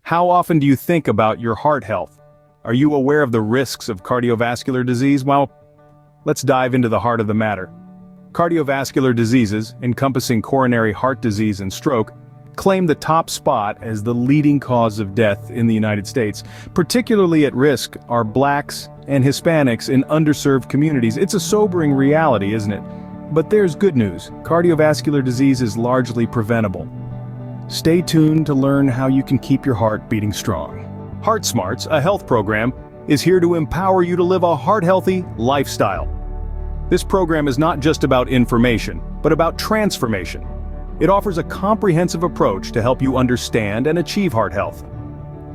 How often do you think about your heart health? Are you aware of the risks of cardiovascular disease? Well, let's dive into the heart of the matter. Cardiovascular diseases, encompassing coronary heart disease and stroke, claim the top spot as the leading cause of death in the United States. Particularly at risk are blacks and Hispanics in underserved communities. It's a sobering reality, isn't it? But there's good news. Cardiovascular disease is largely preventable. Stay tuned to learn how you can keep your heart beating strong. Heart Smarts, a health program, is here to empower you to live a heart-healthy lifestyle. This program is not just about information, but about transformation. It offers a comprehensive approach to help you understand and achieve heart health.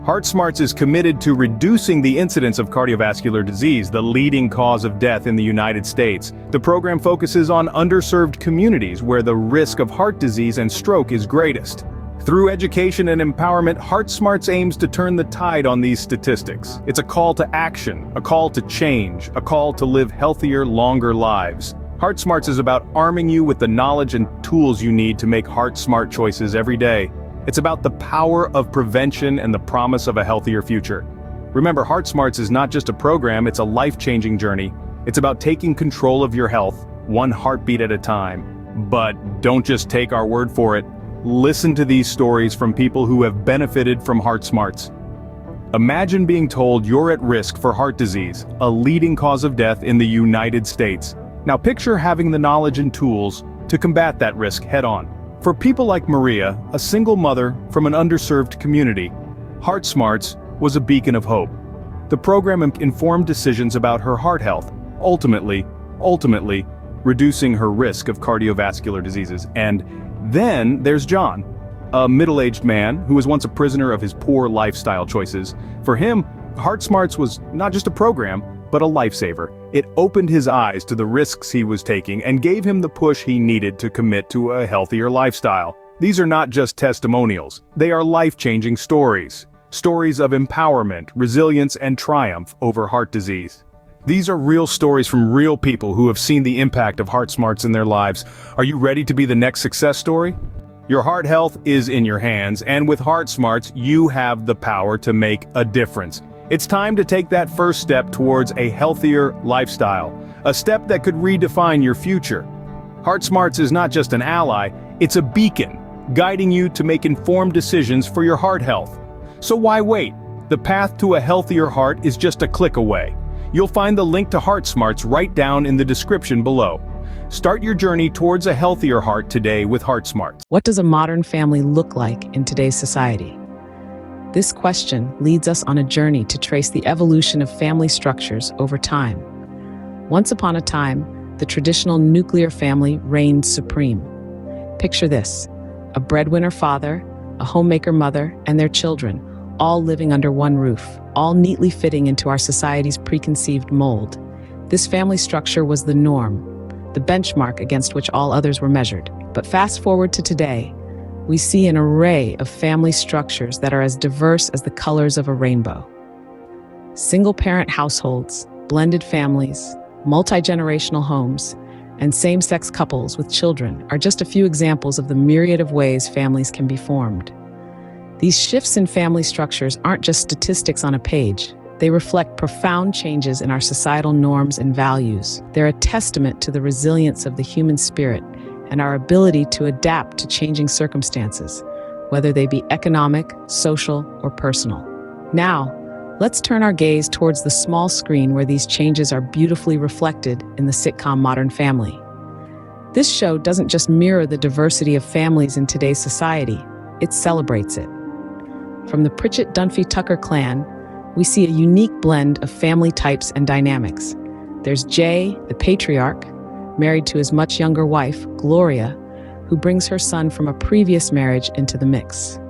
Heart Smarts is committed to reducing the incidence of cardiovascular disease, the leading cause of death in the United States. The program focuses on underserved communities where the risk of heart disease and stroke is greatest. Through education and empowerment, Heart Smarts aims to turn the tide on these statistics. It's a call to action, a call to change, a call to live healthier, longer lives. Heart Smarts is about arming you with the knowledge and tools you need to make heart-smart choices every day. It's about the power of prevention and the promise of a healthier future. Remember, Heart Smarts is not just a program, it's a life-changing journey. It's about taking control of your health, one heartbeat at a time. But don't just take our word for it. Listen to these stories from people who have benefited from Heart Smarts. Imagine being told you're at risk for heart disease, a leading cause of death in the United States. Now picture having the knowledge and tools to combat that risk head-on. For people like Maria, a single mother from an underserved community, Heart Smarts was a beacon of hope. The program informed decisions about her heart health, ultimately reducing her risk of cardiovascular diseases. And then there's John, a middle-aged man who was once a prisoner of his poor lifestyle choices. For him, Heart Smarts was not just a program, but a lifesaver. It opened his eyes to the risks he was taking and gave him the push he needed to commit to a healthier lifestyle. These are not just testimonials, they are life-changing stories. Stories of empowerment, resilience, and triumph over heart disease. These are real stories from real people who have seen the impact of Heart Smarts in their lives. Are you ready to be the next success story? Your heart health is in your hands, and with Heart Smarts, you have the power to make a difference. It's time to take that first step towards a healthier lifestyle, a step that could redefine your future. Heart Smarts is not just an ally, it's a beacon, guiding you to make informed decisions for your heart health. So why wait? The path to a healthier heart is just a click away. You'll find the link to Heart Smarts right down in the description below. Start your journey towards a healthier heart today with Heart Smarts. What does a modern family look like in today's society? This question leads us on a journey to trace the evolution of family structures over time. Once upon a time, the traditional nuclear family reigned supreme. Picture this: a breadwinner father, a homemaker mother, and their children, all living under one roof, all neatly fitting into our society's preconceived mold. This family structure was the norm, the benchmark against which all others were measured. But fast forward to today, we see an array of family structures that are as diverse as the colors of a rainbow. Single-parent households, blended families, multi-generational homes, and same-sex couples with children are just a few examples of the myriad of ways families can be formed. These shifts in family structures aren't just statistics on a page. They reflect profound changes in our societal norms and values. They're a testament to the resilience of the human spirit and our ability to adapt to changing circumstances, whether they be economic, social, or personal. Now, let's turn our gaze towards the small screen where these changes are beautifully reflected in the sitcom Modern Family. This show doesn't just mirror the diversity of families in today's society, it celebrates it. From the Pritchett Dunphy Tucker clan, we see a unique blend of family types and dynamics. There's Jay, the patriarch, married to his much younger wife, Gloria, who brings her son from a previous marriage into the mix.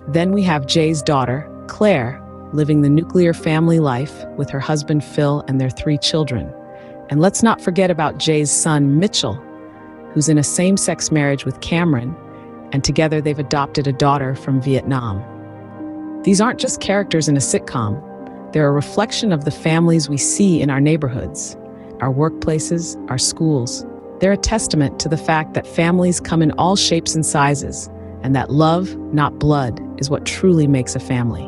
Then we have Jay's daughter, Claire, living the nuclear family life with her husband, Phil, and their 3 children. And let's not forget about Jay's son, Mitchell, who's in a same-sex marriage with Cameron, and together they've adopted a daughter from Vietnam. These aren't just characters in a sitcom. They're a reflection of the families we see in our neighborhoods, our workplaces, our schools. They're a testament to the fact that families come in all shapes and sizes, and that love, not blood, is what truly makes a family.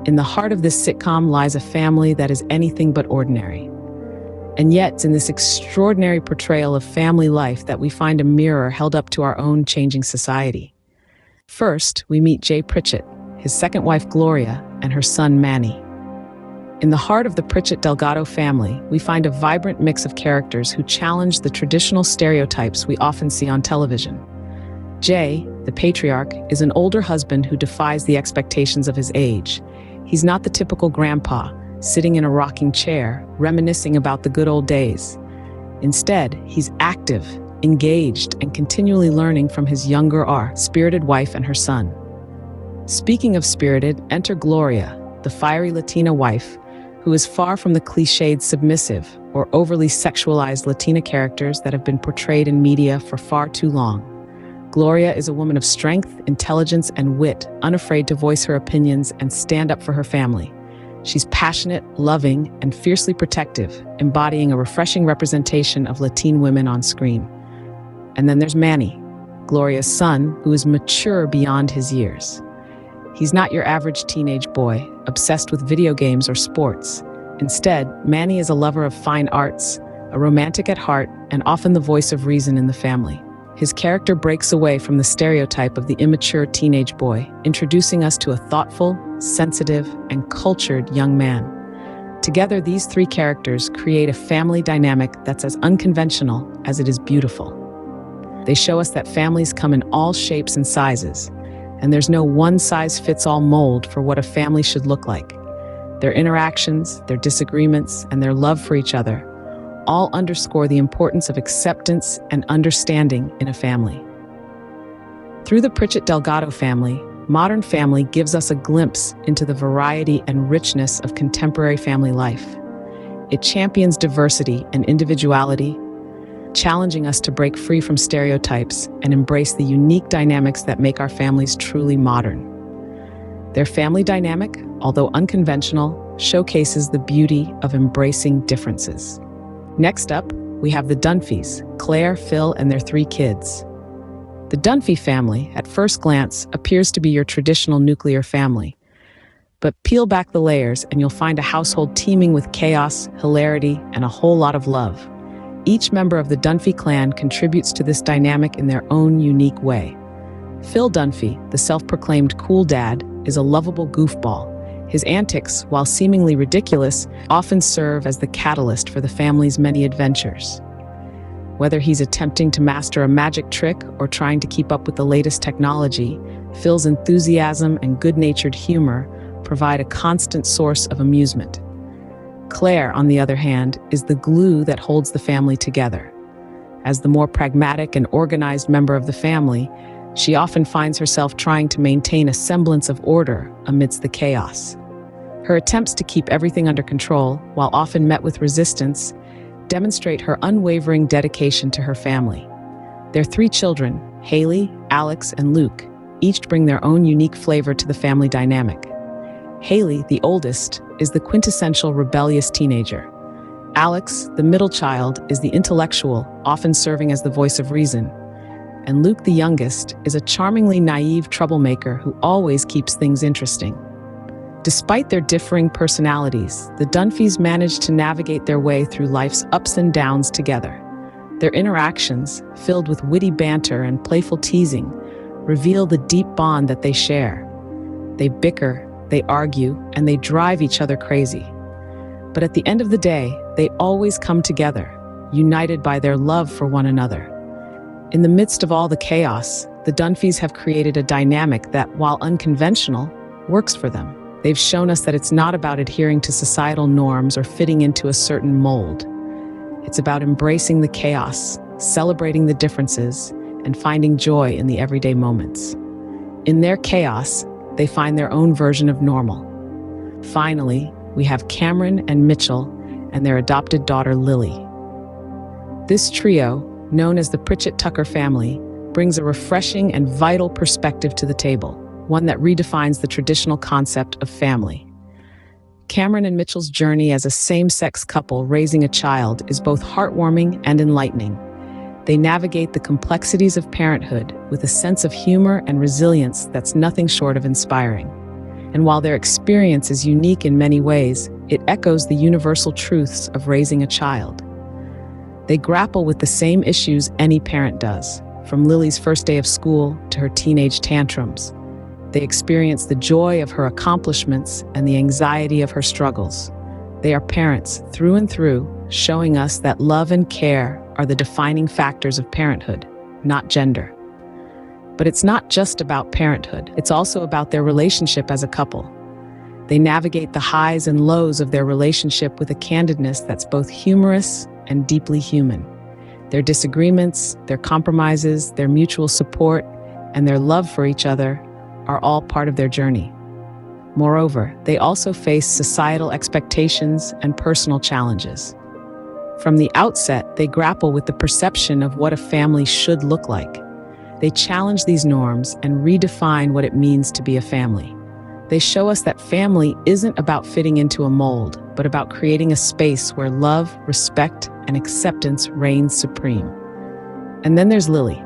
In the heart of this sitcom lies a family that is anything but ordinary. And yet, it's in this extraordinary portrayal of family life that we find a mirror held up to our own changing society. First, we meet Jay Pritchett, his second wife Gloria, and her son Manny. In the heart of the Pritchett Delgado family, we find a vibrant mix of characters who challenge the traditional stereotypes we often see on television. Jay, the patriarch, is an older husband who defies the expectations of his age. He's not the typical grandpa, sitting in a rocking chair, reminiscing about the good old days. Instead, he's active, engaged, and continually learning from his younger, spirited wife and her son. Speaking of spirited, enter Gloria, the fiery Latina wife, who is far from the cliched submissive or overly sexualized Latina characters that have been portrayed in media for far too long. Gloria is a woman of strength, intelligence, and wit, unafraid to voice her opinions and stand up for her family. She's passionate, loving, and fiercely protective, embodying a refreshing representation of Latin women on screen. And then there's Manny, Gloria's son, who is mature beyond his years. He's not your average teenage boy, obsessed with video games or sports. Instead, Manny is a lover of fine arts, a romantic at heart, and often the voice of reason in the family. His character breaks away from the stereotype of the immature teenage boy, introducing us to a thoughtful, sensitive, and cultured young man. Together, these three characters create a family dynamic that's as unconventional as it is beautiful. They show us that families come in all shapes and sizes, and there's no one-size-fits-all mold for what a family should look like. Their interactions, their disagreements, and their love for each other all underscore the importance of acceptance and understanding in a family. Through the Pritchett Delgado family, Modern Family gives us a glimpse into the variety and richness of contemporary family life. It champions diversity and individuality, challenging us to break free from stereotypes and embrace the unique dynamics that make our families truly modern. Their family dynamic, although unconventional, showcases the beauty of embracing differences. Next up, we have the Dunphys, Claire, Phil, and their three kids. The Dunphy family, at first glance, appears to be your traditional nuclear family. But peel back the layers and you'll find a household teeming with chaos, hilarity, and a whole lot of love. Each member of the Dunphy clan contributes to this dynamic in their own unique way. Phil Dunphy, the self-proclaimed cool dad, is a lovable goofball. His antics, while seemingly ridiculous, often serve as the catalyst for the family's many adventures. Whether he's attempting to master a magic trick or trying to keep up with the latest technology, Phil's enthusiasm and good-natured humor provide a constant source of amusement. Claire, on the other hand, is the glue that holds the family together. As the more pragmatic and organized member of the family, she often finds herself trying to maintain a semblance of order amidst the chaos. Her attempts to keep everything under control, while often met with resistance, demonstrate her unwavering dedication to her family. Their three children, Haley, Alex, and Luke, each bring their own unique flavor to the family dynamic. Haley, the oldest, is the quintessential rebellious teenager. Alex, the middle child, is the intellectual, often serving as the voice of reason. And Luke, the youngest, is a charmingly naive troublemaker who always keeps things interesting. Despite their differing personalities, the Dunphys manage to navigate their way through life's ups and downs together. Their interactions, filled with witty banter and playful teasing, reveal the deep bond that they share. They bicker, they argue, and they drive each other crazy. But at the end of the day, they always come together, united by their love for one another. In the midst of all the chaos, the Dunphys have created a dynamic that, while unconventional, works for them. They've shown us that it's not about adhering to societal norms or fitting into a certain mold. It's about embracing the chaos, celebrating the differences, and finding joy in the everyday moments. In their chaos, they find their own version of normal. Finally, we have Cameron and Mitchell and their adopted daughter, Lily. This trio, known as the Pritchett Tucker family, brings a refreshing and vital perspective to the table, one that redefines the traditional concept of family. Cameron and Mitchell's journey as a same-sex couple raising a child is both heartwarming and enlightening. They navigate the complexities of parenthood with a sense of humor and resilience that's nothing short of inspiring. And while their experience is unique in many ways, it echoes the universal truths of raising a child. They grapple with the same issues any parent does, from Lily's first day of school to her teenage tantrums. They experience the joy of her accomplishments and the anxiety of her struggles. They are parents through and through, showing us that love and care are the defining factors of parenthood, not gender. But it's not just about parenthood, it's also about their relationship as a couple. They navigate the highs and lows of their relationship with a candidness that's both humorous and deeply human. Their disagreements, their compromises, their mutual support, and their love for each other are all part of their journey. Moreover, they also face societal expectations and personal challenges. From the outset, they grapple with the perception of what a family should look like. They challenge these norms and redefine what it means to be a family. They show us that family isn't about fitting into a mold, but about creating a space where love, respect, and acceptance reigns supreme. And then there's Lily,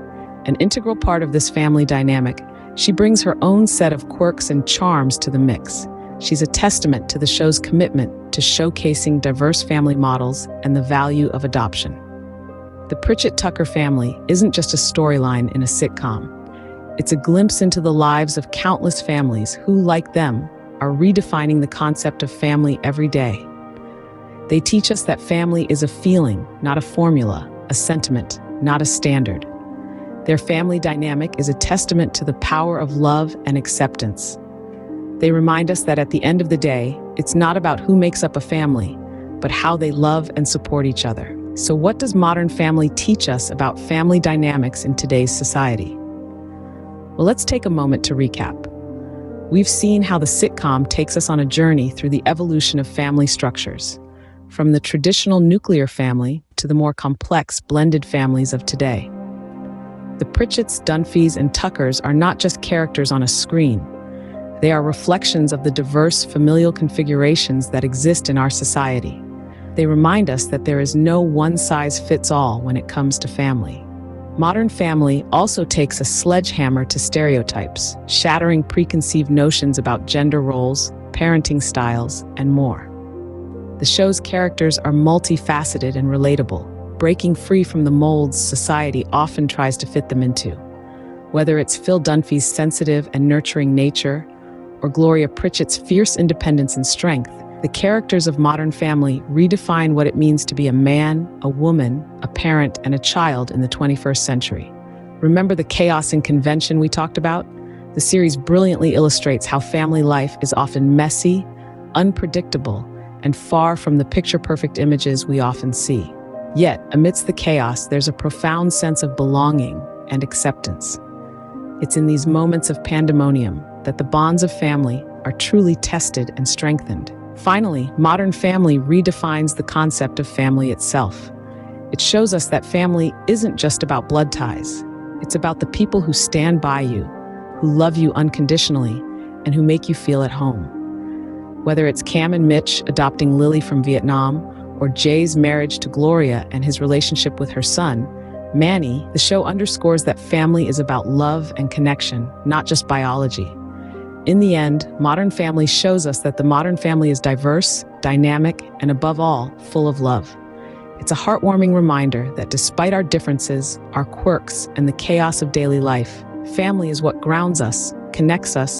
an integral part of this family dynamic. She brings her own set of quirks and charms to the mix. She's a testament to the show's commitment to showcasing diverse family models and the value of adoption. The Pritchett Tucker family isn't just a storyline in a sitcom. It's a glimpse into the lives of countless families who, like them, are redefining the concept of family every day. They teach us that family is a feeling, not a formula, a sentiment, not a standard. Their family dynamic is a testament to the power of love and acceptance. They remind us that at the end of the day, it's not about who makes up a family, but how they love and support each other. So what does Modern Family teach us about family dynamics in today's society? Well, let's take a moment to recap. We've seen how the sitcom takes us on a journey through the evolution of family structures, from the traditional nuclear family to the more complex blended families of today. The Pritchetts, Dunphys, and Tuckers are not just characters on a screen. They are reflections of the diverse familial configurations that exist in our society. They remind us that there is no one-size-fits-all when it comes to family. Modern Family also takes a sledgehammer to stereotypes, shattering preconceived notions about gender roles, parenting styles, and more. The show's characters are multifaceted and relatable, breaking free from the molds society often tries to fit them into. Whether it's Phil Dunphy's sensitive and nurturing nature, or Gloria Pritchett's fierce independence and strength, the characters of Modern Family redefine what it means to be a man, a woman, a parent, and a child in the 21st century. Remember the chaos and convention we talked about? The series brilliantly illustrates how family life is often messy, unpredictable, and far from the picture-perfect images we often see. Yet, amidst the chaos, there's a profound sense of belonging and acceptance. It's in these moments of pandemonium that the bonds of family are truly tested and strengthened. Finally, Modern Family redefines the concept of family itself. It shows us that family isn't just about blood ties. It's about the people who stand by you, who love you unconditionally, and who make you feel at home. Whether it's Cam and Mitch adopting Lily from Vietnam, or Jay's marriage to Gloria and his relationship with her son, Manny, the show underscores that family is about love and connection, not just biology. In the end, Modern Family shows us that the modern family is diverse, dynamic, and above all, full of love. It's a heartwarming reminder that despite our differences, our quirks, and the chaos of daily life, family is what grounds us, connects us,